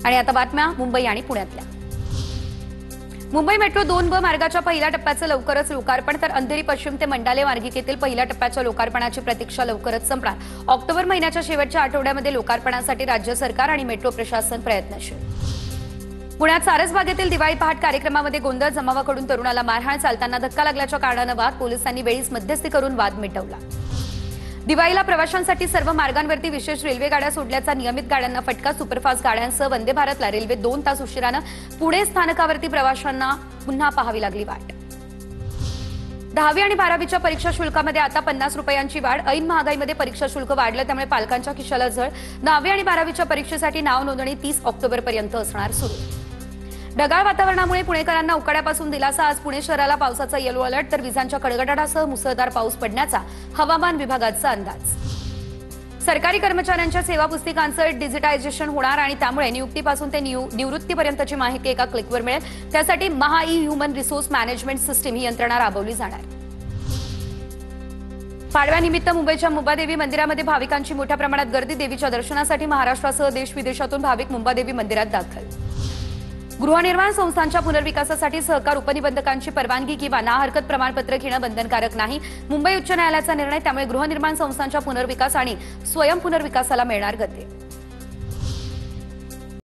आणि आता बातम्या मुंबई आणि पुण्यातल्या। मुंबई मेट्रो 2B मार्गाच्या पहिल्या टप्प्याचं लवकरच लोकार्पण, तर अंधेरी पश्चिम ते मंडाले मार्गिकेतील पहिल्या टप्प्याच्या लोकार्पणाची प्रतीक्षा लवकरच संपणार। ऑक्टोबर महिन्याच्या शेवटच्या आठवड्यामध्ये लोकार्पणासाठी राज्य सरकार आणि मेट्रो प्रशासन प्रयत्नशील। पुण्यात सारसबागेतील दिवाळी पहाट कार्यक्रमामध्ये गोंधळ, जमावाकडून तरुणाला मारहाण, चालताना धक्का लागल्याच्या कारणाने वाद, पोलिसांनी वेळीच मध्यस्थी करून वाद मिटवला। दिवाळीला प्रवाशांसाठी सर्व मार्गांवरती विशेष रेल्वे गाड्या सोडल्याचा नियमित गाड्यांना फटका, सुपरफास्ट गाड्यांसह वंदे भारतला रेल्वे 2 तास उशिराने पुणे स्थानकावरती प्रवाशांना पुन्हा पाहावी लागली वाट। 10वी आणि 12वीच्या परीक्षा शुल्कामध्ये आता 50 रुपयांची वाढ, ऐन महागाईमध्ये परीक्षा शुल्क वाढलं त्यामुळे पालकांच्या खिशाला झळ। 10वी आणि 12वीच्या परीक्षेसाठी नाव नोंदणी 30 ऑक्टोबरपर्यंत असणार सुरू। ढगाळ वातावरणामुळे पुणेकरांना उकाड्यापासून दिलासा, आज पुणे शहराला पावसाचा येलो अलर्ट, तर विजांच्या कडकडाटासह मुसळधार पाऊस पडण्याचा हवामान विभागाचा अंदाज। सरकारी कर्मचाऱ्यांच्या सेवा पुस्तिकांचं डिजिटायझेशन होणार आणि त्यामुळे नियुक्तीपासून ते निवृत्तीपर्यंतची माहिती एका क्लिकवर मिळेल। त्यासाठी ह्युमन रिसोर्स मॅनेजमेंट सिस्टीम ही यंत्रणा राबवली जाणार। पाडव्यानिमित्त मुंबईच्या मुंबादेवी मंदिरामध्ये भाविकांची मोठ्या प्रमाणात गर्दी, देवीच्या दर्शनासाठी महाराष्ट्रासह देश विदेशातून भाविक मुंबादेवी मंदिरात दाखल। गृहनिर्माण संस्थांच्या पुनर्विकासासाठी सहकार उपनिबंधकांची परवानगी किंवा ना हरकत प्रमाणपत्र घेणं बंधनकारक नाही, मुंबई उच्च न्यायालयाचा निर्णय, त्यामुळे गृहनिर्माण संस्थांच्या पुनर्विकास आणि स्वयं पुनर्विकासाला मिळणार गती।